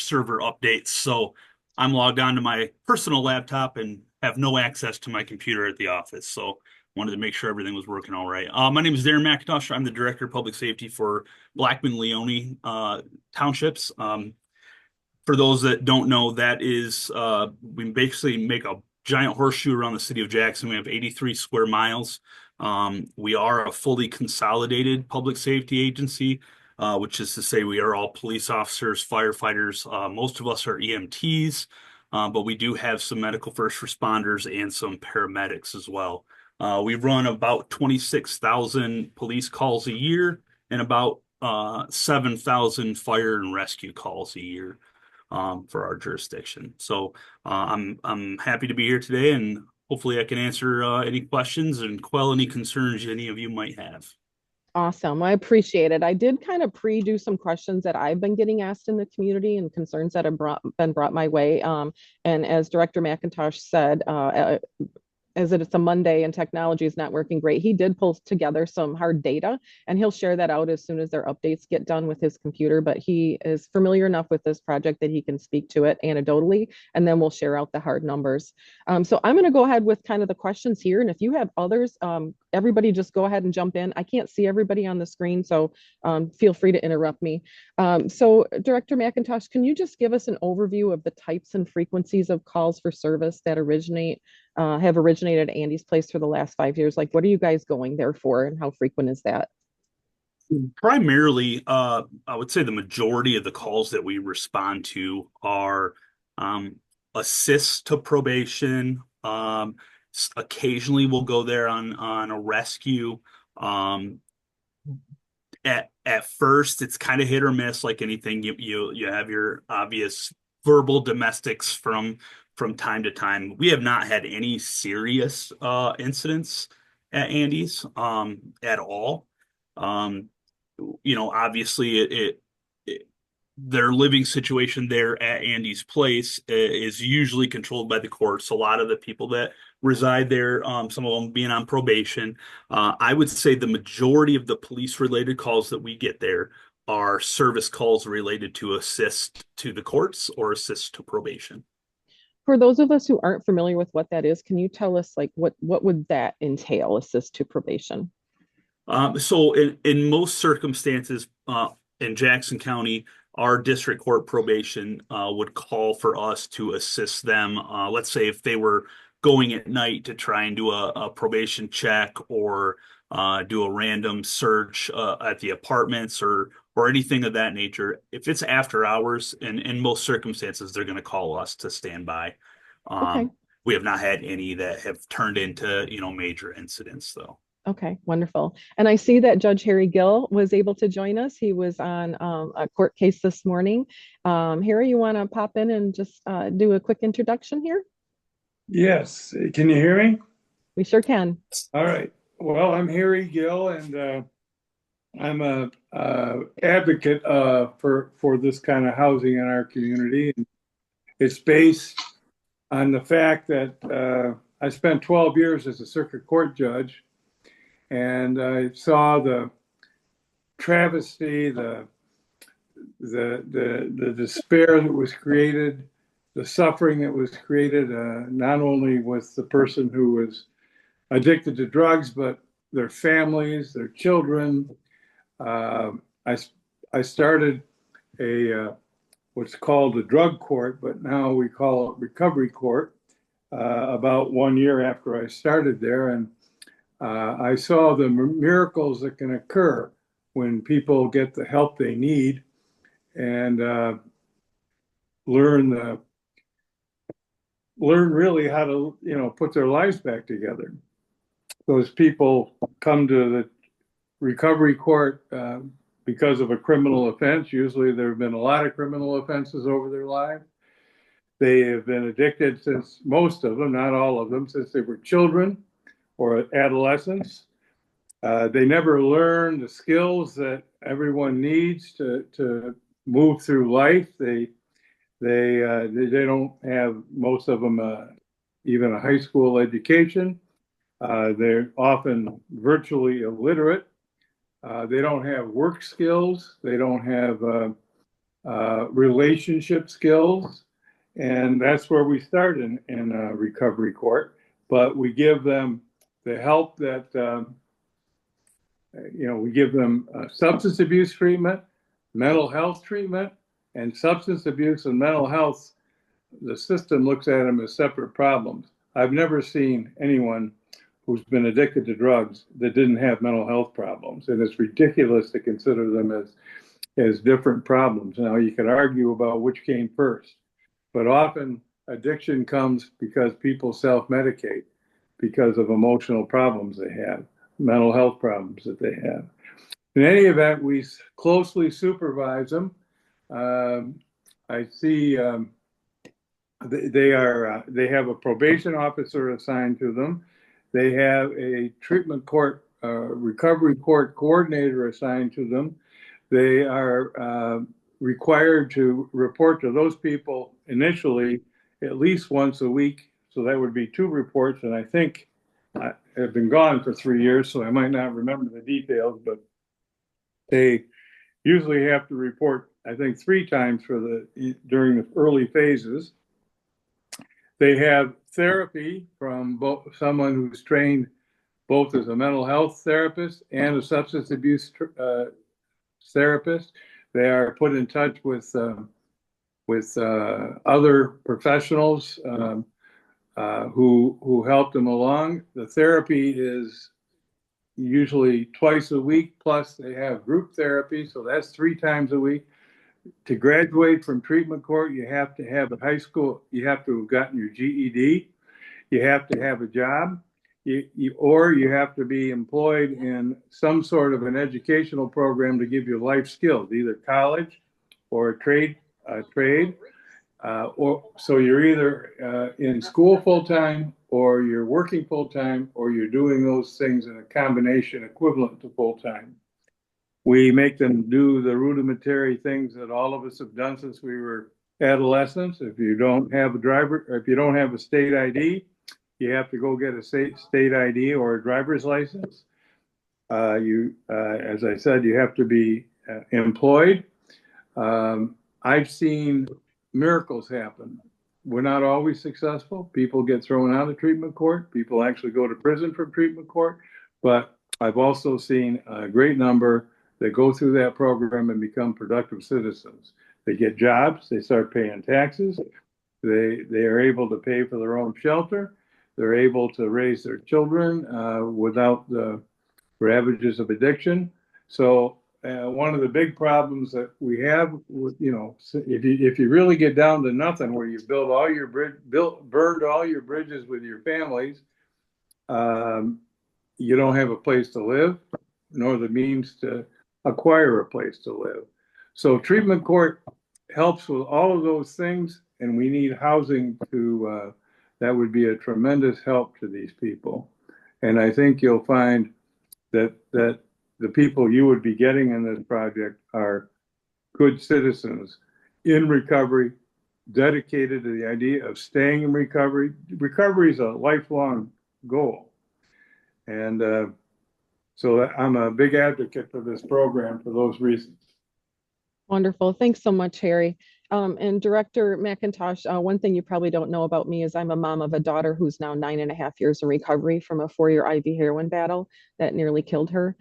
server updates. So I'm logged on to my personal laptop and have no access to my computer at the office. So wanted to make sure everything was working all right. My name is Darin McIntosh. I'm the Director of Public Safety for Blackman Leone townships. For those that don't know, that is we basically make a giant horseshoe around the city of Jackson. We have 83 square miles. We are a fully consolidated public safety agency, which is to say we are all police officers, firefighters. Most of us are EMTs, but we do have some medical first responders and some paramedics as well. We run about 26,000 police calls a year and about 7,000 fire and rescue calls a year for our jurisdiction. So I'm happy to be here today, and hopefully I can answer any questions and quell any concerns any of you might have. Awesome. I appreciate it. I did kind of pre-do some questions that I've been getting asked in the community and concerns that have been brought my way. And as Director McIntosh said, as it's a Monday and technology is not working great, he did pull together some hard data and he'll share that out as soon as their updates get done with his computer. But he is familiar enough with this project that he can speak to it anecdotally, and then we'll share out the hard numbers. So I'm going to go ahead with kind of the questions here. And if you have others, everybody just go ahead and jump in. I can't see everybody on the screen, so feel free to interrupt me. So Director McIntosh, can you just give us an overview of the types and frequencies of calls for service that have originated at Andy's Place for the last 5 years? Like, what are you guys going there for, and how frequent is that? Primarily, I would say the majority of the calls that we respond to are um, assists to probation. Occasionally, we'll go there on a rescue. Um, at first, it's kind of hit or miss, like anything. You have your obvious verbal domestics from time to time. We have not had any serious incidents at Andy's at all. Um, Obviously it their living situation there at Andy's Place is usually controlled by the courts. A lot of the people that reside there, some of them being on probation. I would say the majority of the police related calls that we get there are service calls related to assist to the courts or assist to probation. For those of us who aren't familiar with what that is, can you tell us like what would that entail, assist to probation? So in most circumstances, in Jackson County, our district court probation would call for us to assist them. Let's say if they were going at night to try and do a probation check or do a random search at the apartments or anything of that nature. If it's after hours, in most circumstances, they're going to call us to stand by. Okay. Um, we have not had any that have turned into, major incidents, though. Okay, wonderful. And I see that Judge Harry Gill was able to join us. He was on a court case this morning. Harry, you want to pop in and just do a quick introduction here? Yes. Can you hear me? We sure can. All right. Well, I'm Harry Gill, and I'm a advocate for this kind of housing in our community. And it's based on the fact that I spent 12 years as a circuit court judge, and I saw the travesty, the despair that was created, the suffering that was created, not only with the person who was addicted to drugs, but their families, their children. I started what's called a drug court, but now we call it recovery court. About 1 year after I started there, and I saw the miracles that can occur when people get the help they need and learn really how to put their lives back together. Those people come to the recovery court because of a criminal offense. Usually there have been a lot of criminal offenses over their life. They have been addicted since, most of them, not all of them, since they were children or adolescents. They never learn the skills that everyone needs to move through life. They don't have, most of them, even a high school education. They're often virtually illiterate. They don't have work skills. They don't have relationship skills, and that's where we start in recovery court. But we give them the help that we give them substance abuse treatment, mental health treatment, and substance abuse and mental health. The system looks at them as separate problems. I've never seen anyone who's been addicted to drugs that didn't have mental health problems, and it's ridiculous to consider them as different problems. Now, you could argue about which came first, but often addiction comes because people self-medicate because of emotional problems they have, mental health problems that they have. In any event, we closely supervise them. I see they have a probation officer assigned to them. They have a treatment court, recovery court coordinator assigned to them. They are required to report to those people initially at least once a week. So that would be 2 reports. And I think I have been gone for 3 years, so I might not remember the details, but they usually have to report, I think, 3 times during the early phases. They have therapy from someone who's trained both as a mental health therapist and a substance abuse therapist. They are put in touch with other professionals who help them along. The therapy is usually twice a week, plus they have group therapy, so that's 3 times a week. To graduate from treatment court, you have to have a high school, you have to have gotten your GED, you have to have a job, or you have to be employed in some sort of an educational program to give you life skills, either college or a trade, or so you're either in school full-time, or you're working full-time, or you're doing those things in a combination equivalent to full-time. We make them do the rudimentary things that all of us have done since we were adolescents. If you don't have a driver, or if you don't have a state ID, you have to go get a state ID or a driver's license. As I said, you have to be employed. I've seen miracles happen. We're not always successful. People get thrown out of treatment court. People actually go to prison from treatment court. But I've also seen a great number that go through that program and become productive citizens. They get jobs. They start paying taxes. They are able to pay for their own shelter. They're able to raise their children without the ravages of addiction. So one of the big problems that we have, if you really get down to nothing, where you burned all your bridges with your families, you don't have a place to live, nor the means to acquire a place to live. So treatment court helps with all of those things, and we need housing that would be a tremendous help to these people. And I think you'll find that the people you would be getting in this project are good citizens in recovery, dedicated to the idea of staying in recovery. Recovery is a lifelong goal. And so I'm a big advocate for this program for those reasons. Wonderful. Thanks so much, Harry. And Director McIntosh, one thing you probably don't know about me is I'm a mom of a daughter who's now 9.5 years in recovery from a 4-year IV heroin battle that nearly killed her.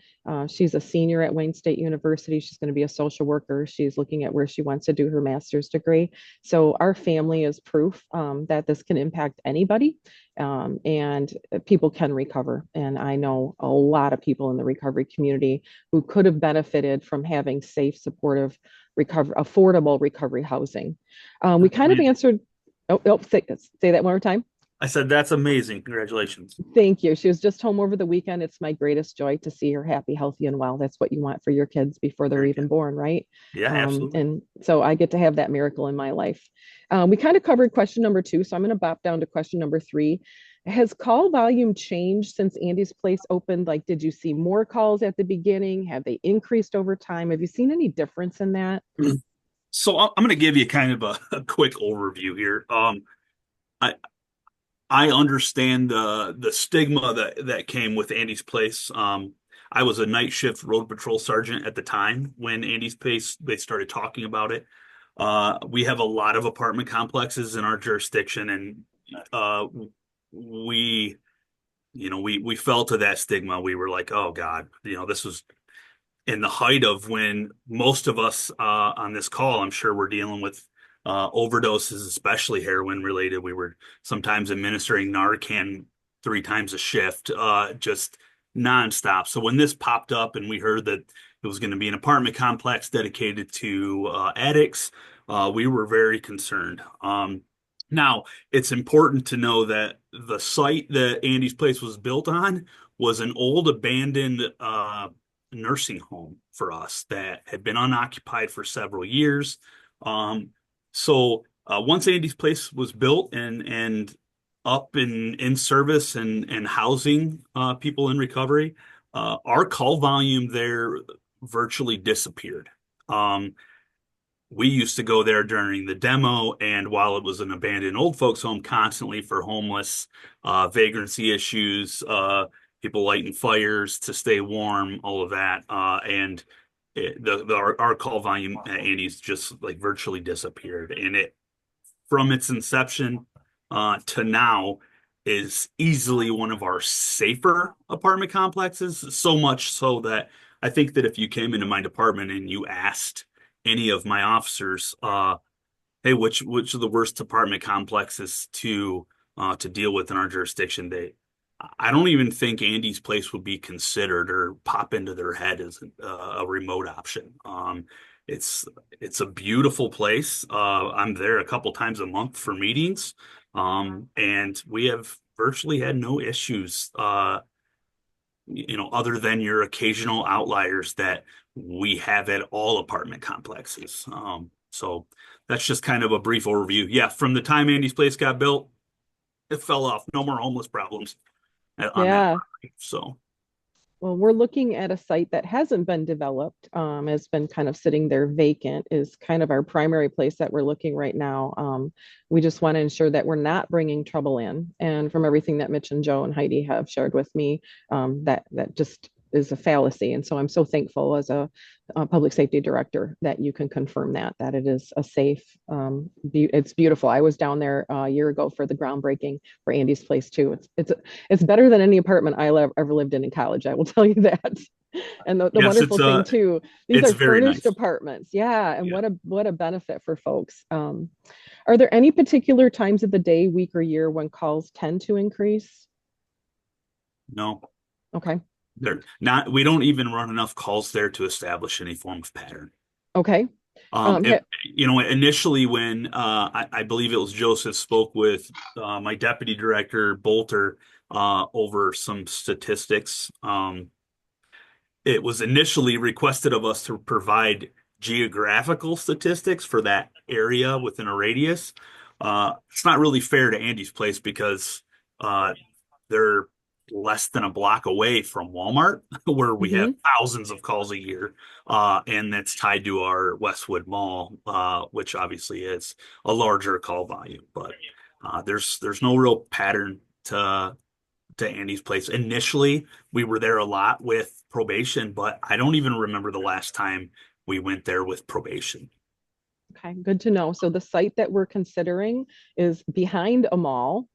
She's a senior at Wayne State University. She's going to be a social worker. She's looking at where she wants to do her master's degree. So our family is proof that this can impact anybody, and people can recover. And I know a lot of people in the recovery community who could have benefited from having safe, supportive, affordable recovery housing. We kind of answered. Say that one more time. I said, that's amazing. Congratulations. Thank you. She was just home over the weekend. It's my greatest joy to see her happy, healthy, and well. That's what you want for your kids before they're even born, right? Yeah, absolutely. And so I get to have that miracle in my life. We kind of covered question number 2, so I'm going to bop down to question number 3. Has call volume changed since Andy's Place opened? Like, did you see more calls at the beginning? Have they increased over time? Have you seen any difference in that? So I'm going to give you kind of a quick overview here. I understand the stigma that came with Andy's Place. I was a night shift road patrol sergeant at the time when Andy's Place, they started talking about it. We have a lot of apartment complexes in our jurisdiction, and we, we fell to that stigma. We were like, oh God, this was in the height of when most of us on this call, I'm sure we're dealing with overdoses, especially heroin related. We were sometimes administering Narcan 3 times a shift, just nonstop. So when this popped up and we heard that it was going to be an apartment complex dedicated to addicts, we were very concerned. Now, it's important to know that the site that Andy's place was built on was an old abandoned nursing home for us that had been unoccupied for several years. So once Andy's place was built and up in service and housing people in recovery, our call volume there virtually disappeared. We used to go there during the demo, and while it was an abandoned old folks home, constantly for homeless, vagrancy issues, people lighting fires to stay warm, all of that. And our call volume at Andy's just like virtually disappeared. And it, from its inception to now, is easily one of our safer apartment complexes. So much so that I think that if you came into my department and you asked any of my officers, hey, which of the worst apartment complexes to deal with in our jurisdiction, I don't even think Andy's place would be considered or pop into their head as a remote option. It's a beautiful place. I'm there a couple times a month for meetings, and we have virtually had no issues. Other than your occasional outliers that we have at all apartment complexes. So that's just kind of a brief overview. Yeah, from the time Andy's place got built, it fell off. No more homeless problems on that Yeah. property. So Well, we're looking at a site that hasn't been developed, has been kind of sitting there vacant, is kind of our primary place that we're looking right now. We just want to ensure that we're not bringing trouble in. And from everything that Mitch and Joe and Heidi have shared with me, that just is a fallacy. And so I'm so thankful as a public safety director that you can confirm that it is a safe, it's beautiful. I was down there a year ago for the groundbreaking for Andy's place too. It's better than any apartment I ever lived in college. I will tell you that. And the yes, wonderful thing too, these it's are very furnished nice. apartments. Yeah. And Yeah. what a benefit for folks. Are there any particular times of the day, week, or year when calls tend to increase? No, Okay. we don't even run enough calls there to establish any form of pattern. Okay. Um, Um, it, ha- initially when I believe it was Joseph spoke with my deputy director Bolter over some statistics. It was initially requested of us to provide geographical statistics for that area within a radius. It's not really fair to Andy's place because uh, they're less than a block away from Walmart, where we have mhm. thousands of calls a year, and that's tied to our Westwood Mall, which obviously is a larger call volume. But there's no real pattern to Andy's place. Initially, we were there a lot with probation, but I don't even remember the last time we went there with probation. Okay, good to know. So the site that we're considering is behind a mall.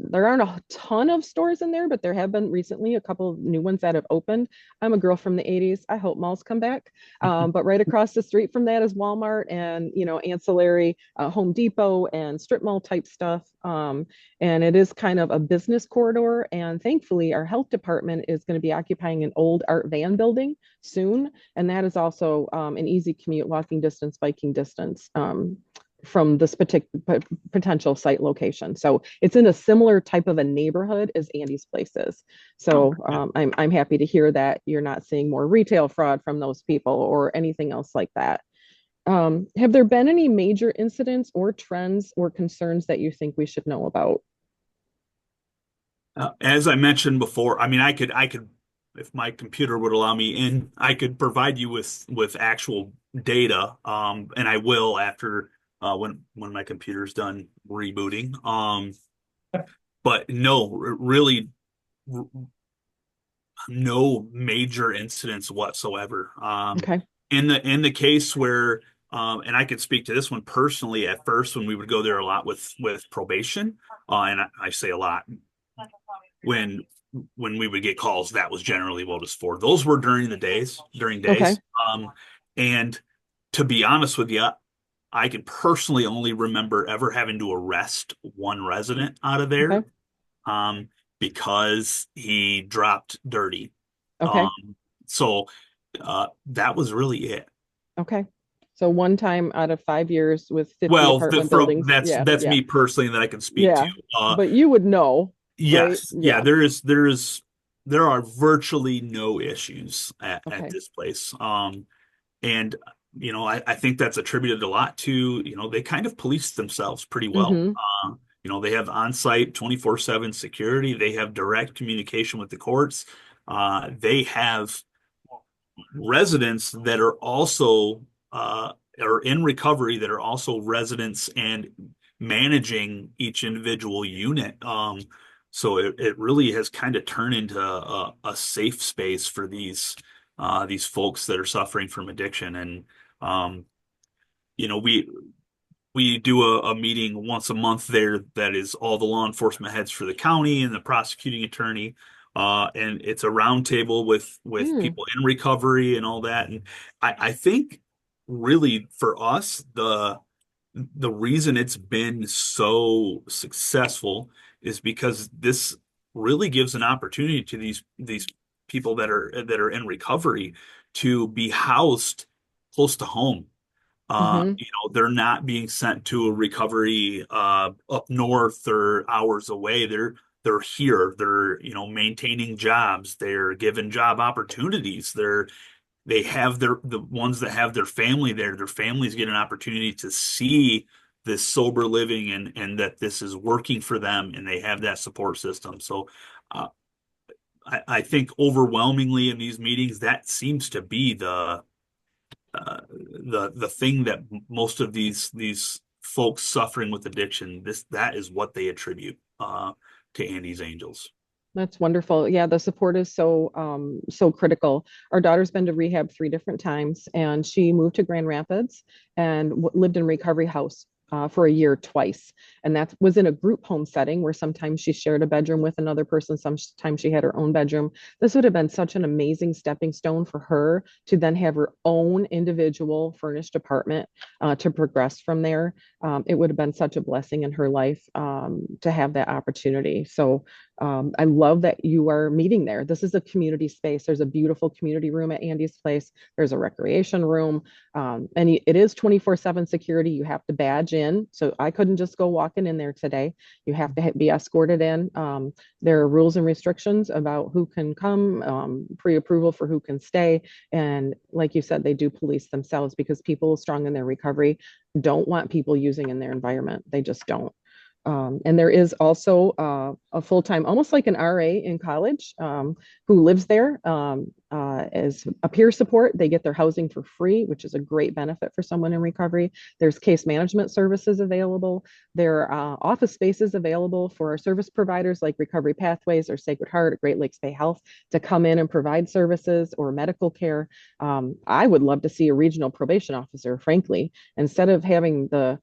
There aren't a ton of stores in there, but there have been recently a couple of new ones that have opened. I'm a girl from the 80s. I hope malls come back. But right across the street from that is Walmart and ancillary Home Depot and strip mall type stuff. And it is kind of a business corridor. And thankfully, our health department is going to be occupying an old art van building soon. And that is also an easy commute, walking distance, biking distance from this particular potential site location. So it's in a similar type of a neighborhood as Andy's place is. So I'm happy to hear that you're not seeing more retail fraud from those people or anything else like that. Have there been any major incidents or trends or concerns that you think we should know about? As I mentioned before, I mean, I could, if my computer would allow me in, I could provide you with actual data, and I will after when my computer's done rebooting. But no, really, r- no major incidents whatsoever. Okay. In the case where And I could speak to this one personally at first when we would go there a lot with probation. And I say a lot when when we would get calls, that was generally what it was for. Those were during Okay. days. And to be honest with you, I can personally only remember ever having to arrest one resident out of Okay. there, um, because he dropped dirty. Okay. Um, so that was really it. Okay. So one time out of 5 years with 50 Well, apartment from buildings. Yeah. that's Yeah. me personally that I can speak to. Yeah. But you would know, right? Yes, yeah, Yeah. there are virtually no issues at Okay. this place. And I think that's attributed a lot to, they kind of police themselves pretty well. Mm-hmm. They have on-site 24/7 security. They have direct communication with the courts. They have residents that are also are in recovery that are also residents and managing each individual unit. So it really has kind of turned into a safe space for these folks that are suffering from addiction. And um, you know, we do a meeting once a month there that is all the law enforcement heads for the county and the prosecuting attorney. And it's a roundtable with Mm. people in recovery and all that. And I think really for us, the reason it's been so successful is because this really gives an opportunity to these people that are in recovery to be housed close to home. Mm-hmm. They're not being sent to a recovery up north or hours away. They're here. They're, maintaining jobs. They're given job opportunities. They have the ones that have their family there. Their families get an opportunity to see this sober living and that this is working for them, and they have that support system. So uh, I think overwhelmingly in these meetings, that seems to be the thing that most of these folks suffering with addiction, that is what they attribute to Andy's Angels. That's wonderful. Yeah, the support is so critical. Our daughter's been to rehab 3 different times, and she moved to Grand Rapids and lived in recovery house for a year twice. And that was in a group home setting where sometimes she shared a bedroom with another person, sometimes she had her own bedroom. This would have been such an amazing stepping stone for her to then have her own individual furnished apartment to progress from there. It would have been such a blessing in her life to have that opportunity. So I love that you are meeting there. This is a community space. There's a beautiful community room at Andy's place. There's a recreation room. And it is 24/7 security. You have to badge in. So I couldn't just go walking in there today. You have to be escorted in. There are rules and restrictions about who can come, pre-approval for who can stay. And like you said, they do police themselves because people strong in their recovery don't want people using in their environment. They just don't. And there is also a full-time, almost like an RA in college, who lives there as a peer support. They get their housing for free, which is a great benefit for someone in recovery. There's case management services available. There are office spaces available for our service providers like Recovery Pathways or Sacred Heart or Great Lakes Bay Health to come in and provide services or medical care. I would love to see a regional probation officer, frankly, instead of having the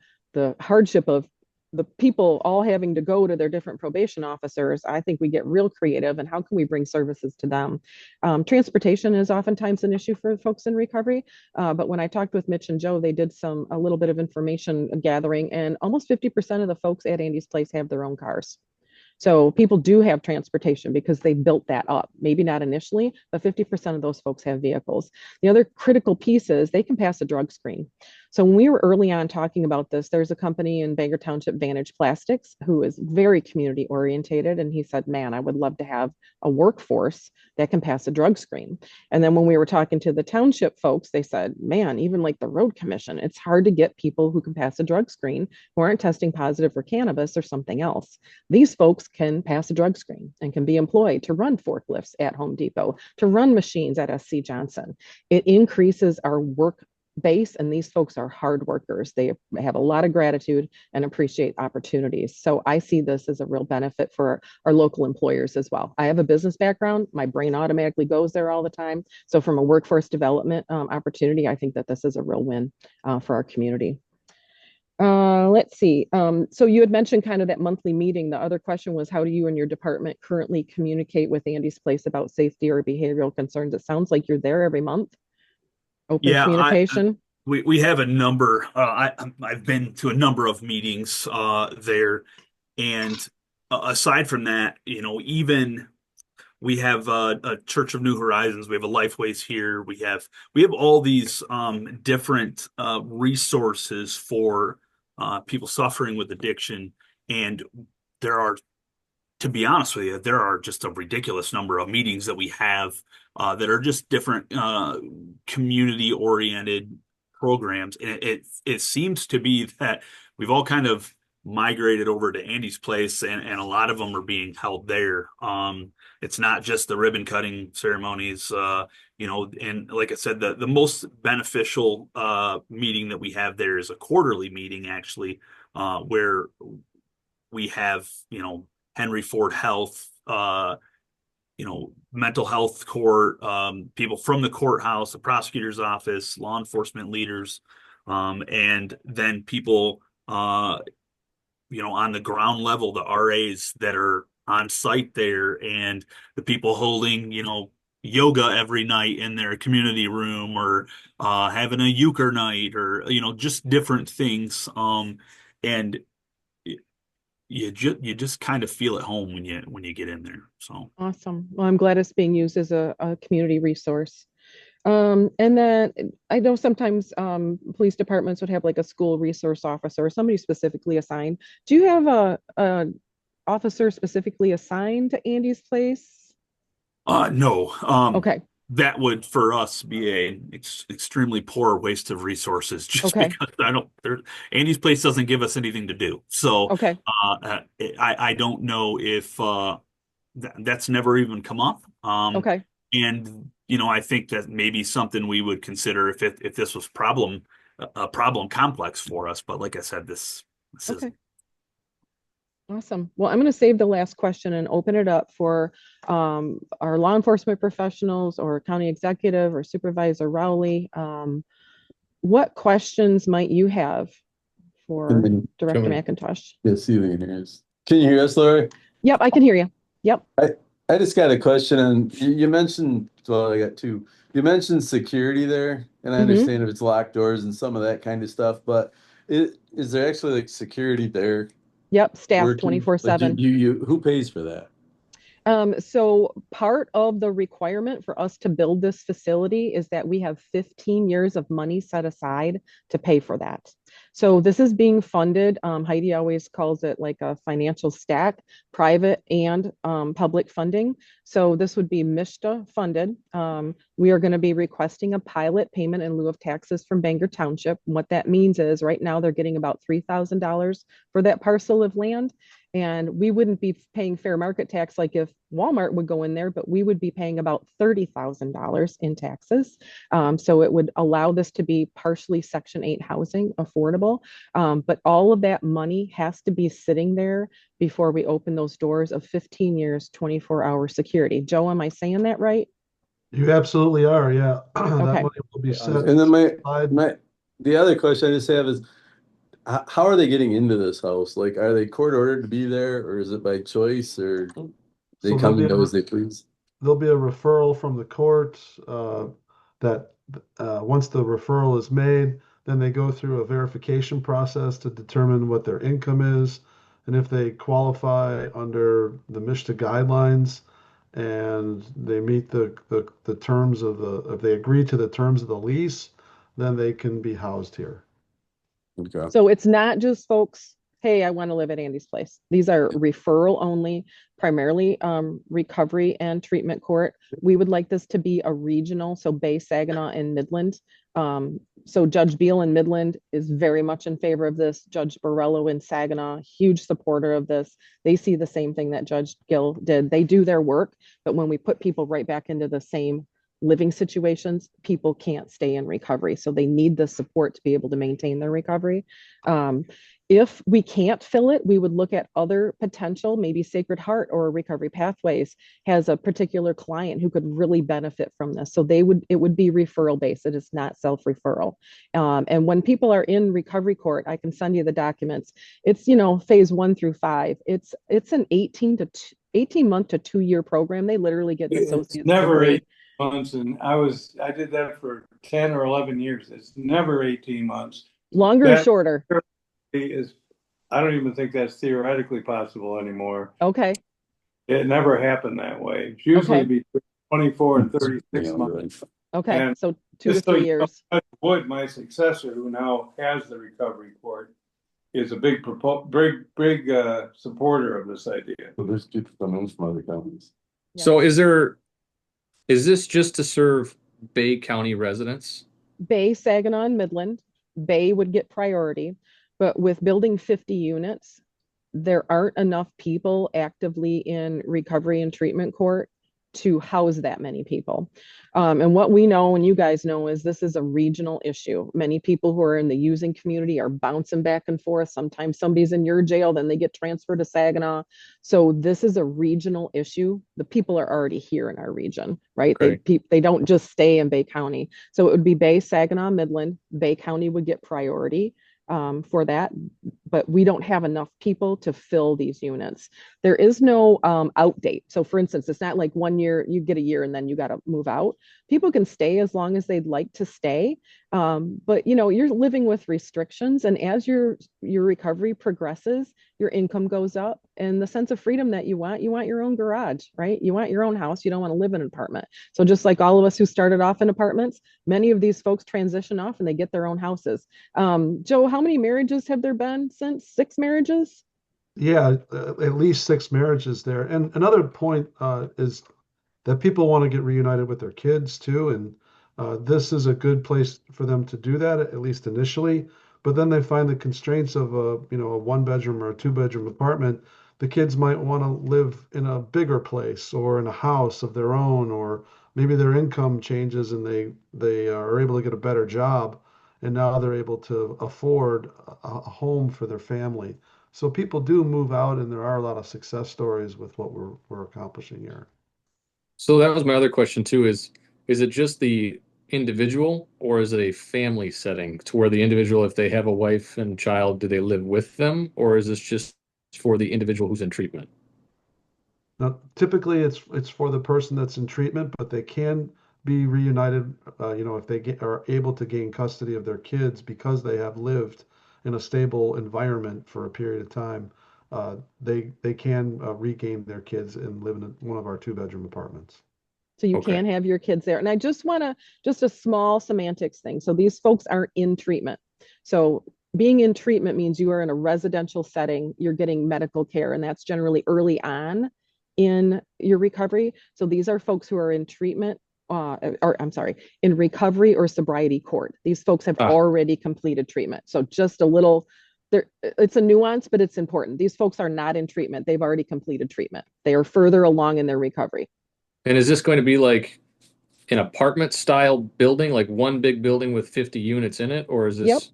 hardship of the people all having to go to their different probation officers. I think we get real creative and how can we bring services to them? Transportation is oftentimes an issue for folks in recovery. But when I talked with Mitch and Joe, they did a little bit of information gathering, and almost 50% of the folks at Andy's place have their own cars. So people do have transportation because they built that up. Maybe not initially, but 50% of those folks have vehicles. The other critical piece is they can pass a drug screen. So when we were early on talking about this, there's a company in Bangor Township, Vantage Plastics, who is very community orientated. And he said, man, I would love to have a workforce that can pass a drug screen. And then when we were talking to the township folks, they said, man, even like the road commission, it's hard to get people who can pass a drug screen who aren't testing positive for cannabis or something else. These folks can pass a drug screen and can be employed to run forklifts at Home Depot, to run machines at SC Johnson. It increases our base, and these folks are hard workers. They have a lot of gratitude and appreciate opportunities. So I see this as a real benefit for our local employers as well. I have a business background. My brain automatically goes there all the time. So from a workforce development opportunity, I think that this is a real win for our community. Let's see. So you had mentioned kind of that monthly meeting. The other question was, how do you and your department currently communicate with Andy's Place about safety or behavioral concerns? It sounds like you're there every month. Open Yeah, communication. we have a number. I've been to a number of meetings there, and aside from that, even we have a Church of New Horizons. We have a Lifeways here. We have all these different resources for people suffering with addiction, and there are, to be honest with you, there are just a ridiculous number of meetings that we have that are just different community-oriented programs. And it seems to be that we've all kind of migrated over to Andy's Place, and a lot of them are being held there. It's not just the ribbon cutting ceremonies, and like I said, the most beneficial meeting that we have there is a quarterly meeting, actually, where we have, Henry Ford Health, mental health court, people from the courthouse, the prosecutor's office, law enforcement leaders, and then people, on the ground level, the RAs that are on site there, and the people holding, yoga every night in their community room, or having a euchre night, or, just different things. And you just kind of feel at home when you get in there. So Awesome. Well, I'm glad it's being used as a community resource. And then I know sometimes police departments would have like a school resource officer or somebody specifically assigned. Do you have a officer specifically assigned to Andy's Place? no, Okay. that would for us be a extremely poor waste of resources, just Okay. because Andy's Place doesn't give us anything to do. So Okay. I don't know if that's never even come up. Okay. And I think that maybe something we would consider if this was a problem complex for us. But like I said, this is. Okay. Awesome. Well, I'm going to save the last question and open it up for our law enforcement professionals or county executive or supervisor Rowley. What questions might you have And for then Director McIntosh? yeah, ceiling hears. Can you hear us, Lori? Yep, I can hear you. Yep. I just got a question, and you mentioned, well, I got two. You mentioned security there, and I understand if it's locked doors and some of that kind of stuff, but is there actually like security there Yep. Staff working? Like 24/7. who pays for that? So part of the requirement for us to build this facility is that we have 15 years of money set aside to pay for that. So this is being funded. Heidi always calls it like a financial stack, private and public funding. So this would be MISTA funded. We are going to be requesting a pilot payment in lieu of taxes from Bangor Township. What that means is right now they're getting about $3,000 for that parcel of land. And we wouldn't be paying fair market tax like if Walmart would go in there, but we would be paying about $30,000 in taxes. So it would allow this to be partially Section 8 housing, affordable. But all of that money has to be sitting there before we open those doors of 15 years, 24-hour security. Joe, am I saying that right? You absolutely are, yeah. That Okay. money will be set And then aside. the other question I just have is, how are they getting into this house? Like, are they court ordered to be there, or is it by choice, or they So come and go as they please? there'll be a referral from the court that once the referral is made, then they go through a verification process to determine what their income is and if they qualify under the MISTA guidelines and they meet the terms of if they agree to the terms of the lease, then they can be housed here. Okay. So it's not just folks, hey, I want to live at Andy's Place. These are referral only, primarily recovery and treatment court. We would like this to be a regional, so Bay, Saginaw, and Midland. So Judge Beal in Midland is very much in favor of this. Judge Borello in Saginaw, huge supporter of this. They see the same thing that Judge Gill did. They do their work, but when we put people right back into the same living situations, people can't stay in recovery. So they need the support to be able to maintain their recovery. If we can't fill it, we would look at other potential, maybe Sacred Heart or Recovery Pathways has a particular client who could really benefit from this. So it would be referral based. It is not self-referral. And when people are in recovery court, I can send you the documents. It's, phase 1 through 5. It's an 18 month to 2 year program. They literally get an It's associate's never degree. 8 months, and I did that for 10 or 11 years. It's never 18 months. Longer or That shorter? is, I don't even think that's theoretically possible anymore. Okay. It never happened that way. It's usually Okay. between 24 and 36 months. Okay. And So 2 to just so 3 you know, years. Judge Wood, my successor, who now has the recovery court, is a big supporter of this idea. So there's people coming from other counties. So is this just to serve Bay County residents? Bay, Saginaw, and Midland. Bay would get priority, but with building 50 units, there aren't enough people actively in recovery and treatment court to house that many people. And what we know, and you guys know, is this is a regional issue. Many people who are in the using community are bouncing back and forth. Sometimes somebody's in your jail, then they get transferred to Saginaw. So this is a regional issue. The people are already here in our region, right? Okay. They don't just stay in Bay County. So it would be Bay, Saginaw, Midland. Bay County would get priority for that, but we don't have enough people to fill these units. There is no out date. So for instance, it's not like 1 year, you get a year and then you got to move out. People can stay as long as they'd like to stay. But you're living with restrictions, and as your recovery progresses, your income goes up, and the sense of freedom that you want your own garage, right? You want your own house. You don't want to live in an apartment. So just like all of us who started off in apartments, many of these folks transition off and they get their own houses. Joe, how many marriages have there been since? 6 marriages? Yeah, at least 6 marriages there. And another point is that people want to get reunited with their kids too, and this is a good place for them to do that, at least initially. But then they find the constraints of a 1 bedroom or a 2 bedroom apartment. The kids might want to live in a bigger place or in a house of their own, or maybe their income changes and they are able to get a better job, and now they're able to afford a home for their family. So people do move out, and there are a lot of success stories with what we're accomplishing here. So that was my other question too, is it just the individual or is it a family setting to where the individual, if they have a wife and child, do they live with them, or is this just for the individual who's in treatment? Now, typically it's for the person that's in treatment, but they can be reunited, if are able to gain custody of their kids because they have lived in a stable environment for a period of time. They can regain their kids and live in one of our 2 bedroom apartments. So you Okay. can have your kids there. And I just want to, just a small semantics thing. So these folks aren't in treatment. So being in treatment means you are in a residential setting, you're getting medical care, and that's generally early on in your recovery. So these are folks who are in treatment, or I'm sorry, in recovery or sobriety court. These folks have already completed treatment. So just a little, it's a nuance, but it's important. These folks are not in treatment. They've already completed treatment. They are further along in their recovery. And is this going to be like an apartment style building, like one big building with 50 units in it, or is Yep. this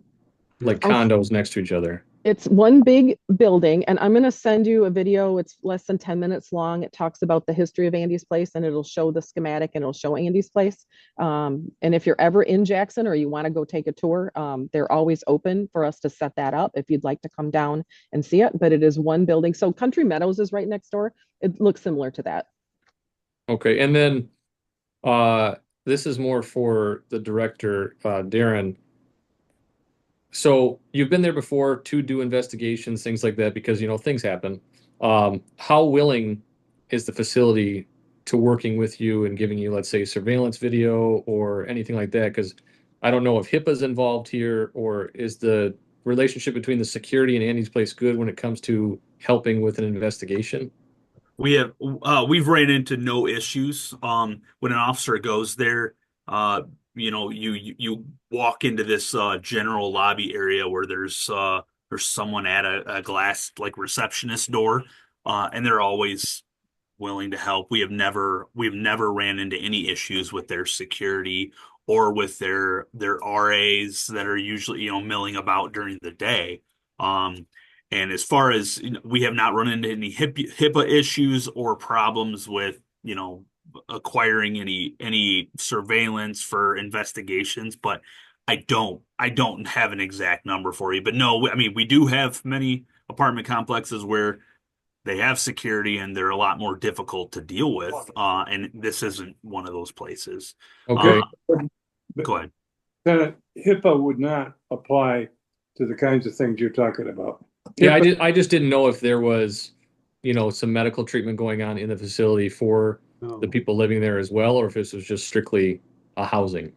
like condos next to each other? It's one big building, and I'm going to send you a video. It's less than 10 minutes long. It talks about the history of Andy's Place, and it'll show the schematic, and it'll show Andy's Place. And if you're ever in Jackson or you want to go take a tour, they're always open for us to set that up if you'd like to come down and see it. But it is one building. So Country Meadows is right next door. It looks similar to that. Okay. And then this is more for the director, Darin. So you've been there before to do investigations, things like that, because things happen. How willing is the facility to working with you and giving you, let's say, surveillance video or anything like that? Because I don't know if HIPAA's involved here, or is the relationship between the security and Andy's Place good when it comes to helping with an investigation? We've ran into no issues. When an officer goes there, you walk into this general lobby area where there's someone at a glass like receptionist door, and they're always willing to help. We've never ran into any issues with their security or with their RAs that are usually, milling about during the day. And as far as we have not run into any HIPAA issues or problems with, acquiring any surveillance for investigations, but I don't have an exact number for you. But no, I mean, we do have many apartment complexes where they have security and they're a lot more difficult to deal with. And this isn't one of those places. Okay. Go ahead. Then HIPAA would not apply to the kinds of things you're talking about. Yeah, HIPAA I just didn't know if there was, some medical treatment going on in the facility for the No. people living there as well, or if this was just strictly a housing.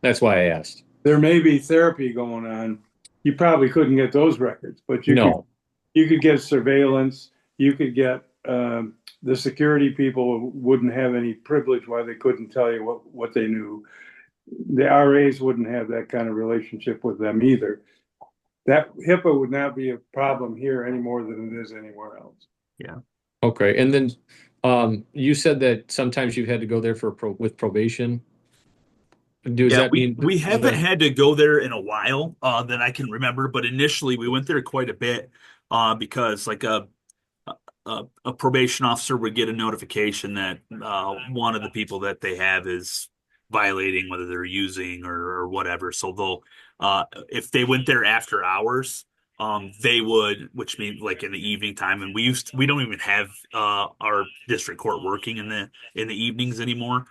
That's why I asked. There may be therapy going on. You probably couldn't get those records, but No. you could get surveillance. You could get the security people wouldn't have any privilege why they couldn't tell you what they knew. The RAs wouldn't have that kind of relationship with them either. That HIPAA would not be a problem here any more than it is anywhere else. Yeah. Okay. And then you said that sometimes you've had to go there with probation. Does that mean we haven't had to go there in a while that I can remember, but initially we went there quite a bit because like a probation officer would get a notification that one of the people that they have is violating whether they're using or whatever. So they'll if they went there after hours, they would, which means like in the evening time, and we don't even have our district court working in the evenings anymore.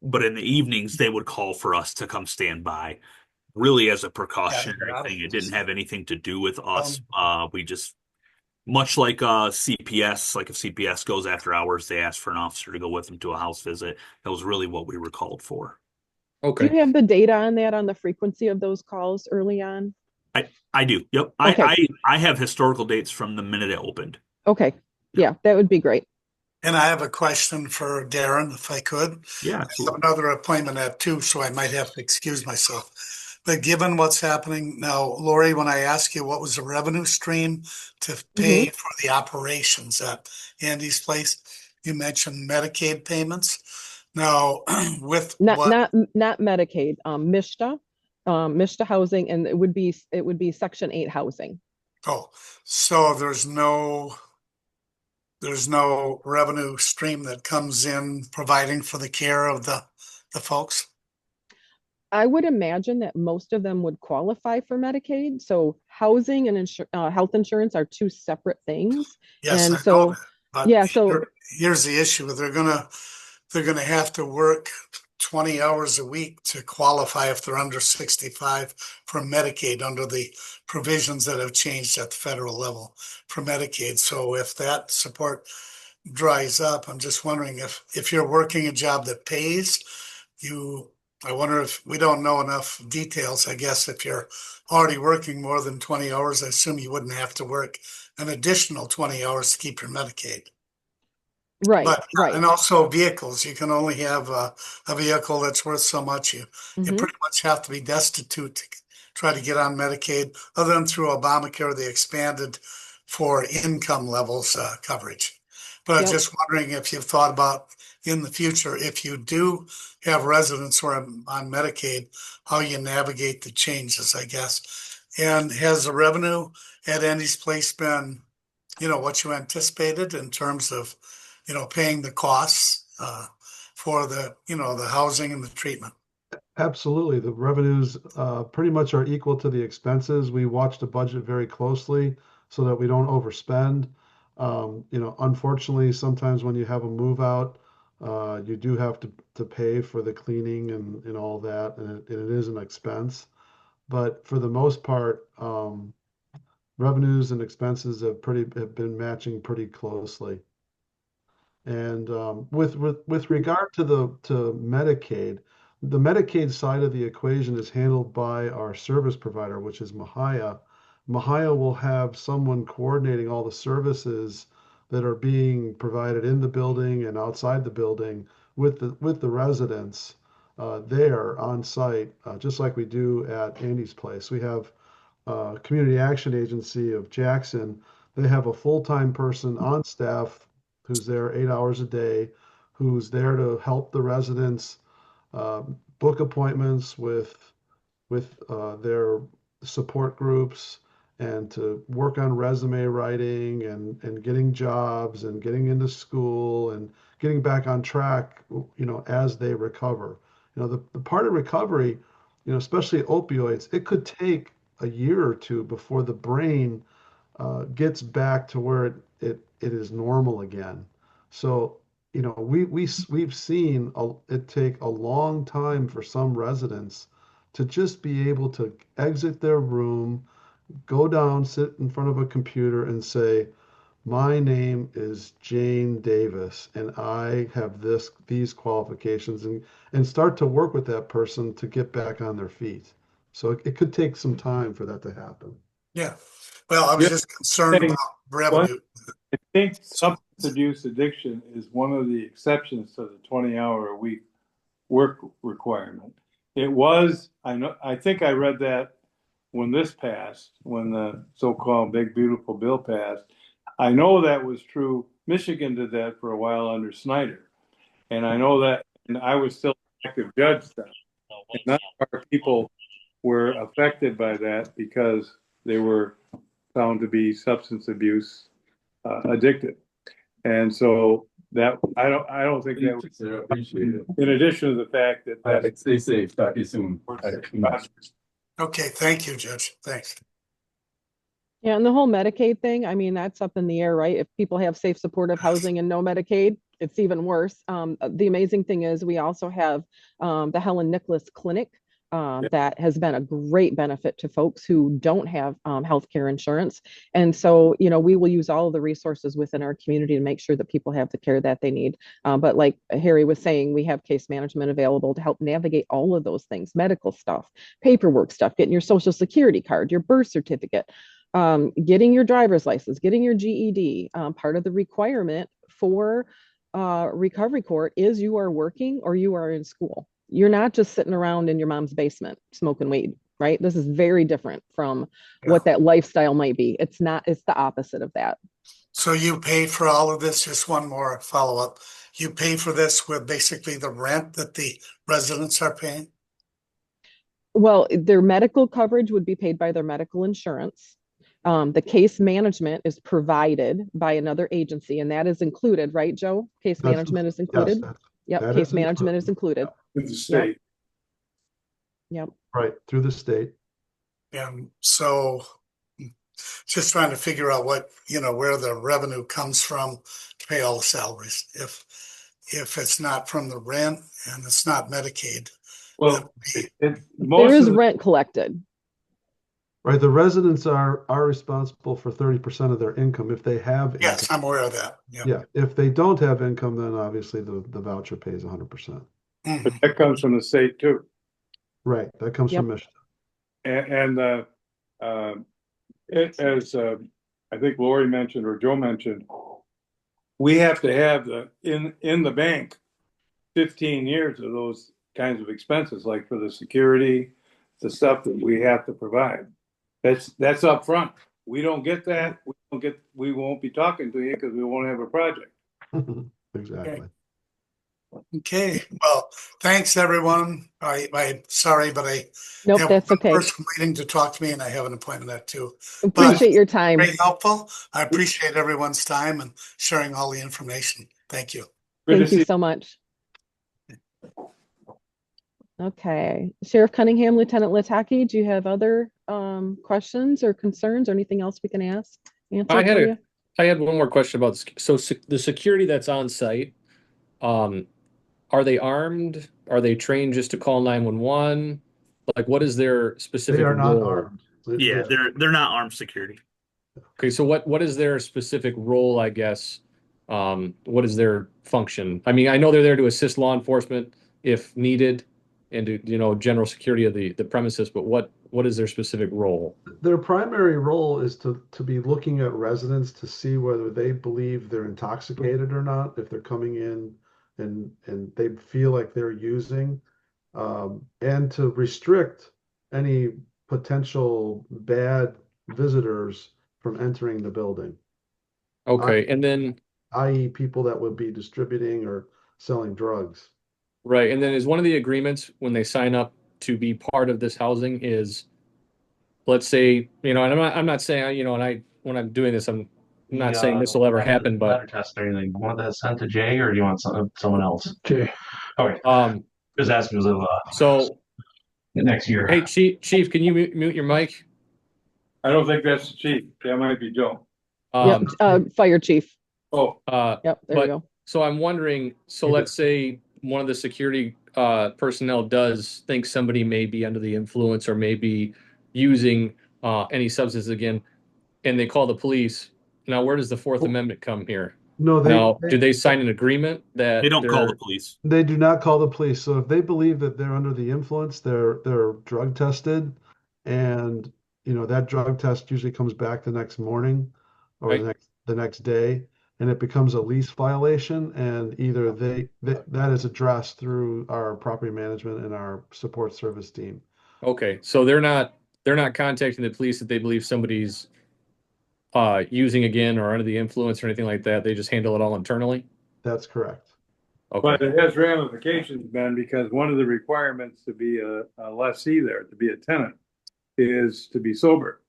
But in the evenings, they would call for us to come stand by, really as a precautionary thing. It didn't have anything to do with us. We just, much like CPS, like if CPS goes after hours, they ask for an officer to go with them to a house visit. That was really what we were called for. Do okay. you have the data on that, on the frequency of those calls early on? I do. Yep. Okay. I have historical dates from the minute it opened. Okay. Yeah, that would be great. And I have a question for Darin, if I could. Yeah, I have absolutely. another appointment at 2, so I might have to excuse myself. But given what's happening now, Lori, when I asked you what was the revenue stream to pay for the operations at Andy's place, you mentioned Medicaid payments. Now, with Not what, not Medicaid, MISTA housing, and it would be Section 8 housing. oh, so there's no revenue stream that comes in providing for the care of the folks? I would imagine that most of them would qualify for Medicaid. So housing and health insurance are two separate things. Yes, And I know so, that. But yeah, so here's the issue. They're gonna have to work 20 hours a week to qualify if they're under 65 for Medicaid under the provisions that have changed at the federal level for Medicaid. So if that support dries up, I'm just wondering if you're working a job that pays, I wonder if we don't know enough details. I guess if you're already working more than 20 hours, I assume you wouldn't have to work an additional 20 hours to keep your Medicaid. right, But right. and also vehicles, you can only have a vehicle that's worth so much. You Mhm. pretty much have to be destitute to try to get on Medicaid, other than through Obamacare, they expanded for income levels coverage. But I was Yep. just wondering if you've thought about in the future, if you do have residents who are on Medicaid, how you navigate the changes, I guess. And has the revenue at Andy's place been, what you anticipated in terms of, paying the costs for the housing and the treatment? Absolutely. The revenues pretty much are equal to the expenses. We watch the budget very closely so that we don't overspend. Unfortunately, sometimes when you have a move out, you do have to pay for the cleaning and all that, and it is an expense. But for the most part, revenues and expenses have been matching pretty closely. And with regard to Medicaid, the Medicaid side of the equation is handled by our service provider, which is Mahia. Mahia will have someone coordinating all the services that are being provided in the building and outside the building with the residents there on site, just like we do at Andy's place. We have Community Action Agency of Jackson. They have a full-time person on staff who's there 8 hours a day, who's there to help the residents book appointments with their support groups and to work on resume writing and getting jobs and getting into school and getting back on track, as they recover. The part of recovery, especially opioids, it could take a year or two before the brain gets back to where it is normal again. So, we've seen it take a long time for some residents to just be able to exit their room, go down, sit in front of a computer and say, my name is Jane Davis and I have these qualifications, and start to work with that person to get back on their feet. So it could take some time for that to happen. Yeah. Well, I was Yeah. just concerned about revenue. I think substance abuse addiction is one of the exceptions to the 20-hour-a-week work requirement. It was, I think I read that when this passed, when the so-called big beautiful bill passed. I know that was true. Michigan did that for a while under Snyder. And I know that, and I was still an active judge then. And none of our people were affected by that because they were found to be substance abuse addicted. And so that I don't think that was, Appreciate it. in addition to the fact that All right, stay safe. Talk to you soon. Okay, thank you, Judge. Thanks. Yeah, and the whole Medicaid thing, I mean, that's up in the air, right? If people have safe supportive housing and no Medicaid, it's even worse. The amazing thing is we also have the Helen Nicholas Clinic that has been a great benefit to folks who don't have healthcare insurance. And so, we will use all of the resources within our community to make sure that people have the care that they need. But like Harry was saying, we have case management available to help navigate all of those things, medical stuff, paperwork stuff, getting your social security card, your birth certificate, getting your driver's license, getting your GED. Part of the requirement for recovery court is you are working or you are in school. You're not just sitting around in your mom's basement smoking weed, right? This is very different from what that lifestyle might be. It's not, it's the opposite of that. So you pay for all of this? Just one more follow-up. You pay for this with basically the rent that the residents are paying? Well, their medical coverage would be paid by their medical insurance. The case management is provided by another agency, and that is included, right, Joe? Case management is included. Yes, Yep, case management is included. with the state. Yep. right, through the state. And so just trying to figure out what, where the revenue comes from to pay all the salaries. If it's not from the rent and it's not Medicaid. Well, There most is of the, rent collected. Right, the residents are responsible for 30% of their income if they have Yes, income. I'm aware of that. Yeah. Yeah, if they don't have income, then obviously the voucher pays 100%. but that comes from the state too. Right, that comes from Michigan. And as I think Lori mentioned or Joe mentioned, we have to have in the bank 15 years of those kinds of expenses, like for the security, the stuff that we have to provide. That's up front. We don't get that. We won't be talking to you because we won't have a project. Exactly. Okay. Well, thanks everyone. I sorry, but I Nope, have that's one okay. person waiting to talk to me, and I have an appointment at 2. Appreciate your time. Very helpful. I appreciate everyone's time and sharing all the information. Thank you. Good to Thank you see so much. Okay, Sheriff Cunningham, Lieutenant Lataki, do you have other questions or concerns or anything else we can answer for you? I had one more question about the security that's on site. Are they armed? Are they trained just to call 911? Like, what is their specific They are not role? armed. Yeah, they're not armed security. Okay, so what is their specific role, I guess? What is their function? I mean, I know they're there to assist law enforcement if needed and to, general security of the premises, but what is their specific role? Their primary role is to be looking at residents to see whether they believe they're intoxicated or not, if they're coming in and they feel like they're using, and to restrict any potential bad visitors from entering the building. Okay, and then i.e. people that would be distributing or selling drugs. Right. And then is one of the agreements when they sign up to be part of this housing is, let's say, and I'm not saying, and when I'm doing this, I'm not saying this will ever happen, but letter test or anything. You want that sent to Jay, or do you want someone else? Jay. Okay, um, just asking because of so next year. hey, Chief, can you mute your mic? I don't think that's the chief. That might be Joe. Yep, fire chief. Oh, Yep, there but you go. so I'm wondering, so let's say one of the security personnel does think somebody may be under the influence or may be using any substance again, and they call the police. Now, where does the Fourth Amendment come here? No, Now, do they sign an agreement that They don't call they're the police. they do not call the police. So if they believe that they're under the influence, they're drug tested, and that drug test usually comes back the next morning or right? the next day, and it becomes a lease violation, and either that is addressed through our property management and our support service team. Okay, so they're not contacting the police if they believe somebody's using again or under the influence or anything like that. They just handle it all internally. That's correct. Okay. but it has ramifications, Ben, because one of the requirements to be a lessee there, to be a tenant, is to be sober.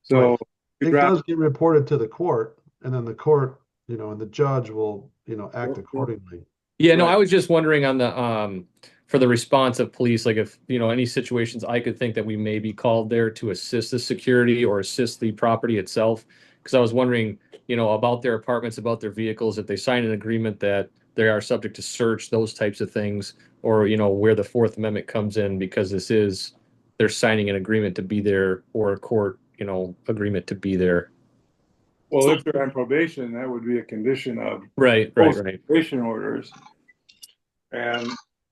So Right. It does get reported to the court, and then the court, and the judge will, act accordingly. Yeah, no, Right. I was just wondering on the for the response of police, like if any situations I could think that we may be called there to assist the security or assist the property itself. Because I was wondering, about their apartments, about their vehicles, if they sign an agreement that they are subject to search, those types of things, or where the Fourth Amendment comes in, because they're signing an agreement to be there or a court, agreement to be there. Well, if they're on probation, that would be a condition of Right. probation orders. And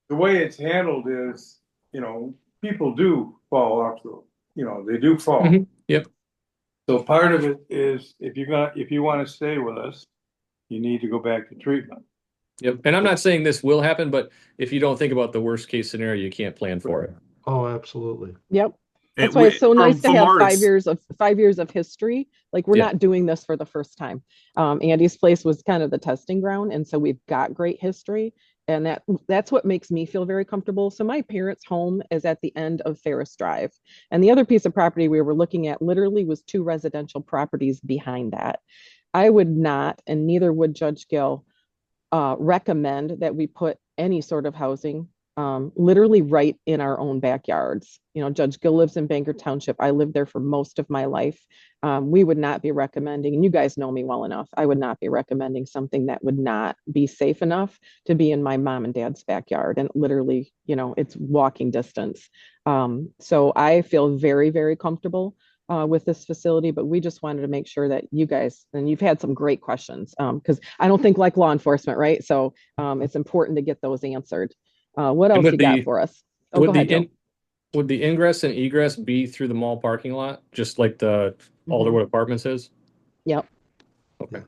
the way it's handled is, people do fall off they do fall. Mhm. Yep. So part of it is if you want to stay with us, you need to go back to treatment. Yep. And I'm not saying this will happen, but if you don't think about the worst case scenario, you can't plan for it. Oh, absolutely. Yep. That's why it's so nice to have 5 years of history. Like we're not doing this for the first time. Andy's place was kind of the testing ground, and so we've got great history, and that's what makes me feel very comfortable. So my parents' home is at the end of Ferris Drive, and the other piece of property we were looking at literally was 2 residential properties behind that. I would not, and neither would Judge Gill, recommend that we put any sort of housing literally right in our own backyards. Judge Gill lives in Bangor Township. I lived there for most of my life. We would not be recommending, and you guys know me well enough, I would not be recommending something that would not be safe enough to be in my mom and dad's backyard. And literally, it's walking distance. So I feel very, very comfortable with this facility, but we just wanted to make sure that you guys, and you've had some great questions, because I don't think like law enforcement, right? So it's important to get those answered. What else you got for us? Oh, go ahead, Joe. Would the ingress and egress be through the mall parking lot, just like the Alderwood Apartments is? Yep. Okay.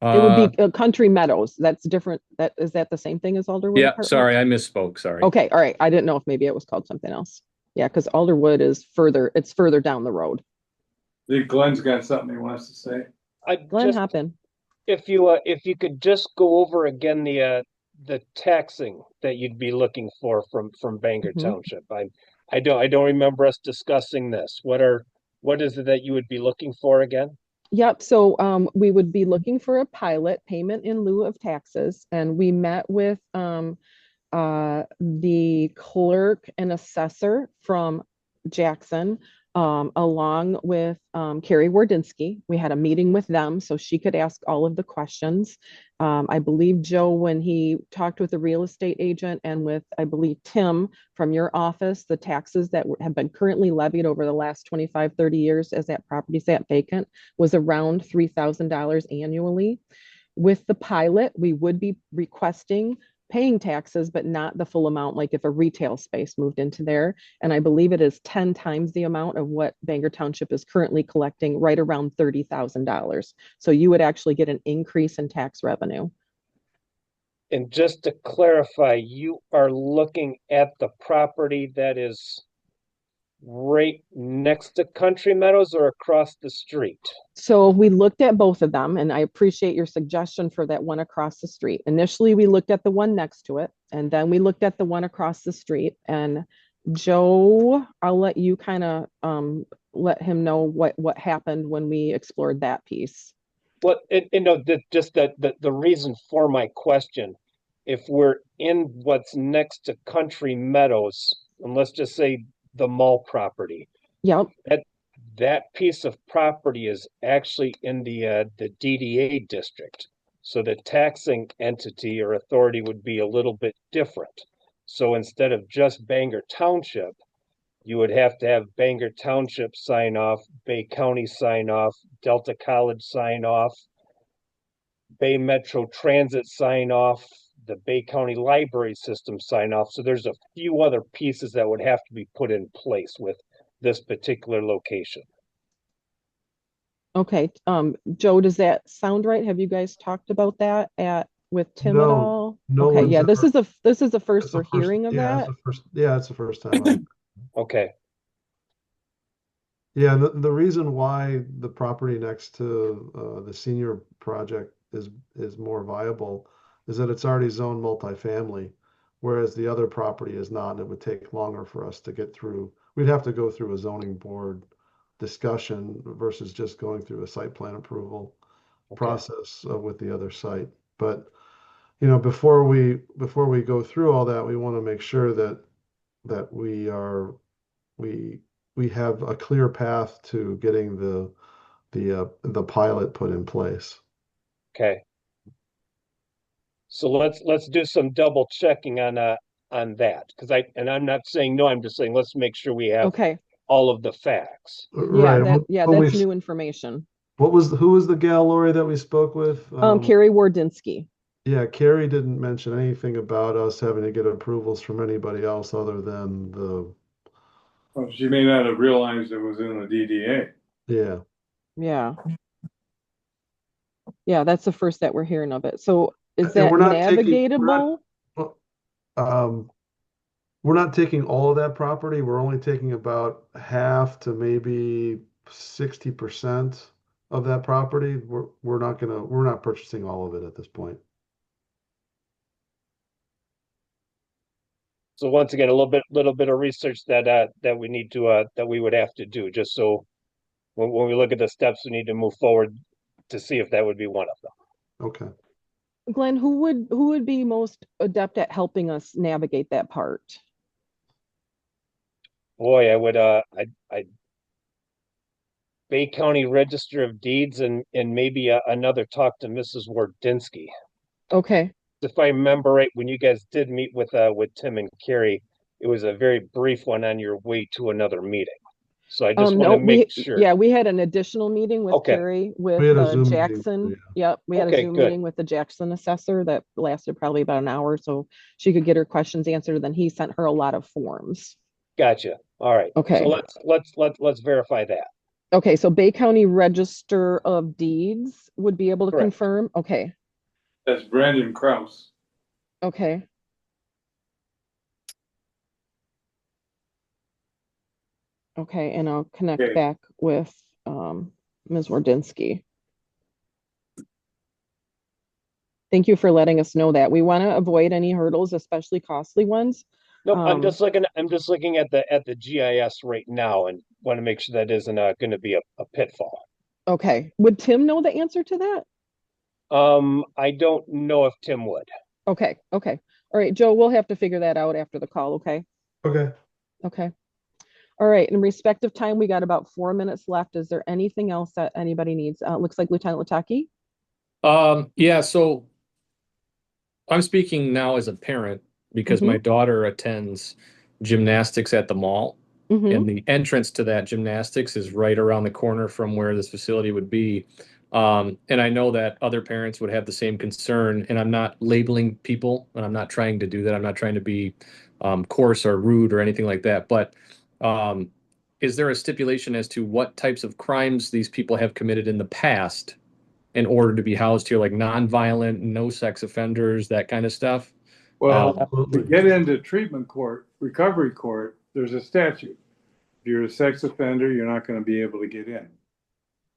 It would be Country Meadows. That's different. Is that the same thing as Alderwood Apartments? Sorry, I misspoke. Sorry. Okay, all right. I didn't know if maybe it was called something else. Yeah, because Alderwood is it's further down the road. I think Glenn's got something he wants to say. Glenn, hop in. If you could just go over again the taxing that you'd be looking for from Bangor Township. I don't remember us discussing this. What is it that you would be looking for again? Yep. So we would be looking for a pilot payment in lieu of taxes, and we met with the clerk and assessor from Jackson, along with Carrie Wardinski. We had a meeting with them so she could ask all of the questions. I believe Joe, when he talked with the real estate agent and with, I believe, Tim from your office, the taxes that have been currently levied over the last 25, 30 years as that property sat vacant was around $3,000 annually. With the pilot, we would be requesting paying taxes, but not the full amount, like if a retail space moved into there. And I believe it is 10 times the amount of what Bangor Township is currently collecting, right around $30,000. So you would actually get an increase in tax revenue. And just to clarify, you are looking at the property that is right next to Country Meadows or across the street? So we looked at both of them, and I appreciate your suggestion for that one across the street. Initially, we looked at the one next to it, and then we looked at the one across the street. And Joe, I'll let you kind of let him know what happened when we explored that piece. Well, just the reason for my question, if we're in what's next to Country Meadows, and let's just say the mall property, Yep. that piece of property is actually in the DDA district. So the taxing entity or authority would be a little bit different. So instead of just Bangor Township, you would have to have Bangor Township sign off, Bay County sign off, Delta College sign off, Bay Metro Transit sign off, the Bay County Library System sign off. So there's a few other pieces that would have to be put in place with this particular location. Okay. Joe, does that sound right? Have you guys talked about that with Tim at No, all? no Okay, one's yeah, this ever- is the first It's the we're first- hearing of yeah, that. it's the first time. Okay. Yeah, the reason why the property next to the senior project is more viable is that it's already zoned multifamily, whereas the other property is not. It would take longer for us to get through. We'd have to go through a zoning board discussion versus just going through a site plan approval process with the other site. But before we go through all that, we want to make sure that we have a clear path to getting the pilot put in place. Okay. So let's do some double checking on that, because I'm not saying no, I'm just saying let's make sure we have Okay, all of the facts. yeah, Right. that's new information. Who was the gal, Lori, that we spoke with? Carrie Wardinsky. Yeah, Carrie didn't mention anything about us having to get approvals from anybody else other than Well, she may not have realized it was in the DDA. yeah. Yeah. Yeah, that's the first that we're hearing of it. So is And that we're not taking- navigatable? We're not taking all of that property. We're only taking about half to maybe 60% of that property. We're not purchasing all of it at this point. So once again, a little bit of research that we need to that we would have to do, just so when we look at the steps we need to move forward to see if that would be one of them. Okay. Glenn, who would be most adept at helping us navigate that part? Boy, I would I Bay County Register of Deeds and maybe another talk to Mrs. Wardinsky. Okay. If I remember right, when you guys did meet with Tim and Carrie, it was a very brief one on your way to another meeting. So I just want No, to make sure. Yeah, we had an additional meeting with Okay. Carrie with We had a Zoom meeting, Jackson. yeah. Yep, we had a Okay, Zoom good. meeting with the Jackson assessor that lasted probably about an hour, so she could get her questions answered. Then he sent her a lot of forms. Gotcha. All right. Okay. So let's verify that. Okay, so Bay County Register of Deeds would be able to Correct. confirm. Okay. That's Brandon Kraus. Okay. Okay, and I'll connect Okay. back with Ms. Wardinsky. Thank you for letting us know that. We want to avoid any hurdles, especially costly ones. Nope, I'm just looking at the GIS right now and want to make sure that isn't going to be a pitfall. Okay. Would Tim know the answer to that? I don't know if Tim would. Okay. Okay. All right, Joe, we'll have to figure that out after the call. Okay. Okay. Okay. All right. In respect of time, we got about 4 minutes left. Is there anything else that anybody needs? Looks like Lieutenant Lataki. Yeah, so I'm speaking now as a parent because my daughter attends gymnastics at the mall. And the entrance to that gymnastics is right around the corner from where this facility would be. And I know that other parents would have the same concern, and I'm not labeling people, and I'm not trying to do that. I'm not trying to be coarse or rude or anything like that. But is there a stipulation as to what types of crimes these people have committed in the past in order to be housed here, like nonviolent, no sex offenders, that kind of stuff? Well, to Absolutely. get into treatment court, recovery court, there's a statute. If you're a sex offender, you're not going to be able to get in.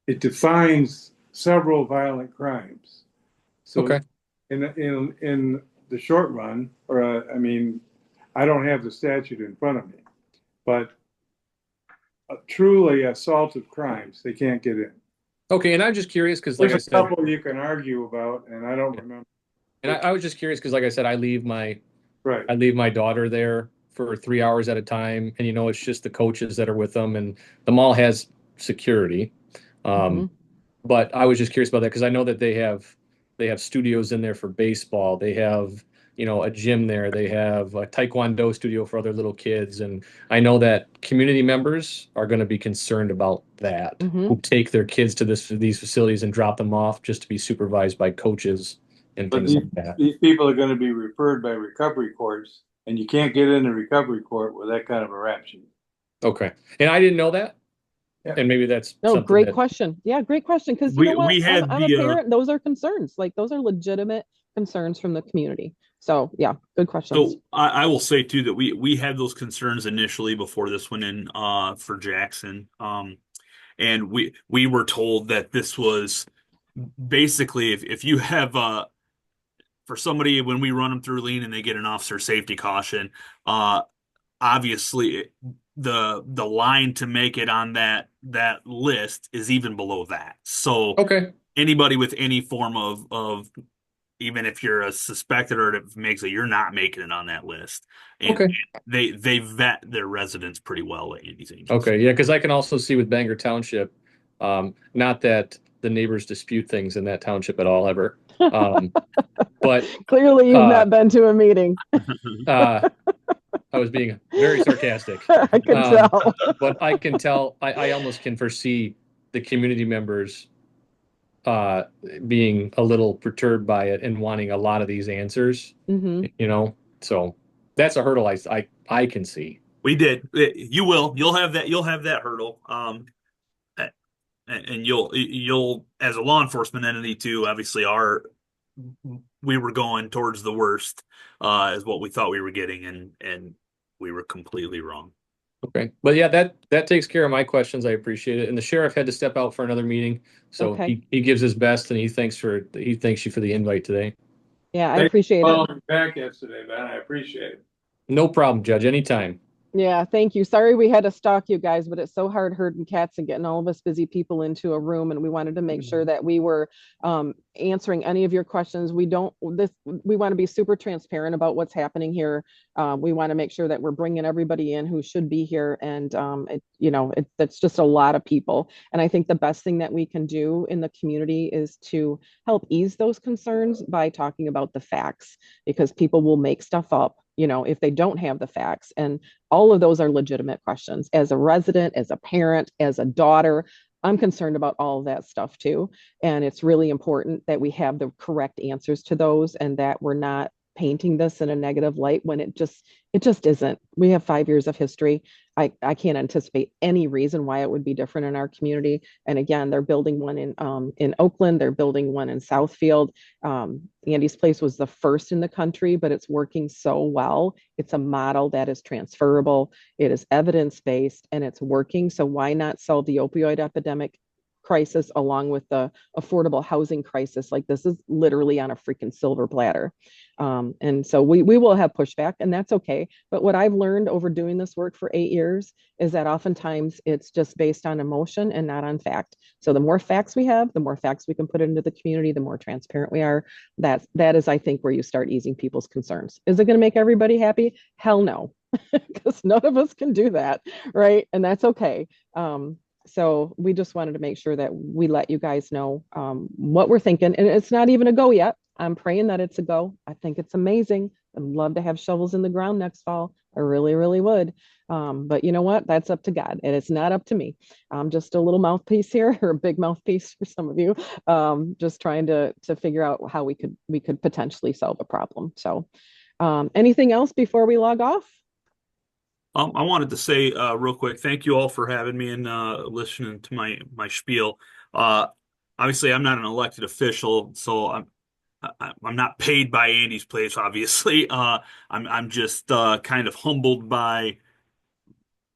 It defines several violent crimes. So Okay. in the short run, or I mean, I don't have the statute in front of me, but truly assaultive crimes, they can't get in. Okay, and I'm just curious because, like I There's a said, couple you can argue about, and I don't remember. and I was just curious because, like I said, I leave my Right. daughter there for 3 hours at a time, and it's just the coaches that are with them, and the mall has security. Mhm. But I was just curious about that because I know that they have studios in there for baseball. They have, a gym there. They have a taekwondo studio for other little kids. And I know that community members are going to be concerned about that, Mhm. who take their kids to these facilities and drop them off just to be supervised by coaches and But things like that. these people are going to be referred by recovery courts, and you can't get into recovery court with that kind of a rap sheet. Okay. And I didn't know that. Yeah. And maybe that's No, something great that, question. Yeah, great question. Because you know what? We had I'm a parent. Those are concerns. Like those are legitimate concerns from the community. So yeah, good questions. so I will say too that we had those concerns initially before this went in for Jackson. And we were told that this was basically if you have for somebody when we run them through lean and they get an officer safety caution, obviously the line to make it on that list is even below that. So okay. anybody with any form of even if you're a suspected or it makes it, you're not making it on that list. And Okay. they vet their residents pretty well at Andy's Angels. Okay, yeah, because I can also see with Bangor Township, not that the neighbors dispute things in that township at all ever, but Clearly, you've uh, not been to a meeting. I was being very sarcastic. I can tell. But I can tell, I almost can foresee the community members being a little perturbed by it and wanting a lot of these answers, Hmm. So that's a hurdle I can see. We did. You'll have that hurdle. And you'll as a law enforcement entity too, obviously we were going towards the worst, is what we thought we were getting, and we were completely wrong. Okay, but yeah, that takes care of my questions. I appreciate it. And the sheriff had to step out for another meeting, so Okay. he gives his best, and he thanks you for the invite today. Yeah, I Thanks for appreciate it. calling back yesterday, man. I appreciate it. No problem, Judge. Anytime. Yeah, thank you. Sorry we had to stalk you guys, but it's so hard herding cats and getting all of us busy people into a room. And we wanted to make sure that we were answering any of your questions. We want to be super transparent about what's happening here. We want to make sure that we're bringing everybody in who should be here. And that's just a lot of people. And I think the best thing that we can do in the community is to help ease those concerns by talking about the facts, because people will make stuff up, if they don't have the facts. And all of those are legitimate questions. As a resident, as a parent, as a daughter, I'm concerned about all of that stuff too. And it's really important that we have the correct answers to those and that we're not painting this in a negative light when it just isn't. We have 5 years of history. I can't anticipate any reason why it would be different in our community. And again, they're building one in Oakland. They're building one in Southfield. Andy's Place was the first in the country, but it's working so well. It's a model that is transferable. It is evidence-based and it's working. So why not solve the opioid epidemic crisis along with the affordable housing crisis? Like this is literally on a freaking silver platter. And so we will have pushback, and that's okay. But what I've learned over doing this work for 8 years is that oftentimes it's just based on emotion and not on fact. So the more facts we have, the more facts we can put into the community, the more transparent we are. That is, I think, where you start easing people's concerns. Is it going to make everybody happy? Hell no, because none of us can do that, right? And that's okay. So we just wanted to make sure that we let you guys know what we're thinking. And it's not even a go yet. I'm praying that it's a go. I think it's amazing. I'd love to have shovels in the ground next fall. I really, really would. But you know what? That's up to God. And it's not up to me. I'm just a little mouthpiece here, or a big mouthpiece for some of you. Just trying to figure out how we could potentially solve a problem. So anything else before we log off? I wanted to say real quick, thank you all for having me and listening to my spiel. Obviously, I'm not an elected official, so I'm not paid by Andy's Place. Obviously, I'm just kind of humbled by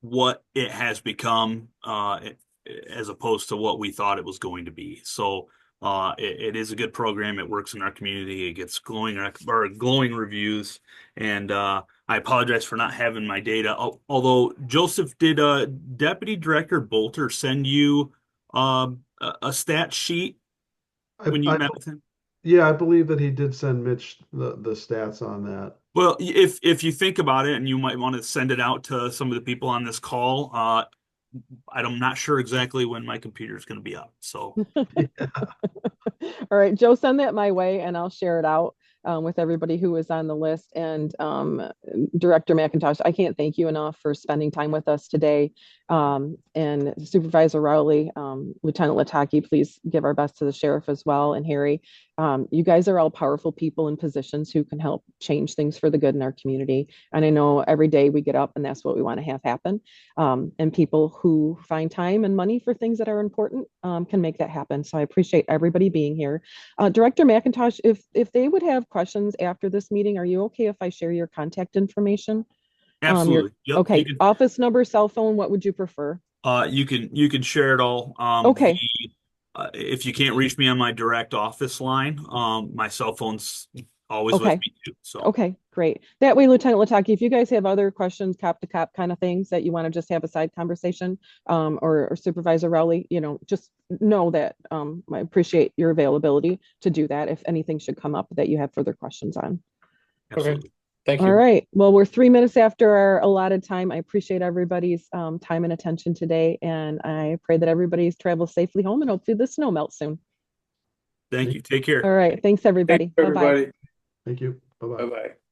what it has become, as opposed to what we thought it was going to be. So it is a good program. It works in our community. It gets glowing reviews. And I apologize for not having my data. Although Joseph, did Deputy Director Bolter send you a stat sheet when you met with him? Yeah, I believe that he did send Mitch the stats on that. Well, if you think about it, and you might want to send it out to some of the people on this call, I'm not sure exactly when my computer is going to be up. So, All right, Joe, send that my way and I'll share it out with everybody who was on the list. And Director McIntosh, I can't thank you enough for spending time with us today. And Supervisor Rowley, Lieutenant Lataki, please give our best to the sheriff as well. And Harry, you guys are all powerful people in positions who can help change things for the good in our community. And I know every day we get up and that's what we want to have happen. And people who find time and money for things that are important can make that happen. So I appreciate everybody being here. Director McIntosh, if they would have questions after this meeting, are you okay if I share your contact information? absolutely. Yep. Okay. Office number, cell phone, what would you prefer? You can share it all. Okay. If you can't reach me on my direct office line, my cell phone's always Okay. with me too. So Okay, great. That way, Lieutenant Lataki, if you guys have other questions, cop to cop kind of things that you want to just have a side conversation, or Supervisor Rowley, just know that I appreciate your availability to do that if anything should come up that you have further questions on. absolutely. Thank you. All right. Well, we're 3 minutes after our allotted time. I appreciate everybody's time and attention today, and I pray that everybody travels safely home and hopefully the snow melts soon. Thank you. Take care. All right. Thanks, everybody. Thanks, Bye-bye. everybody. Thank you. Bye-bye. Bye-bye.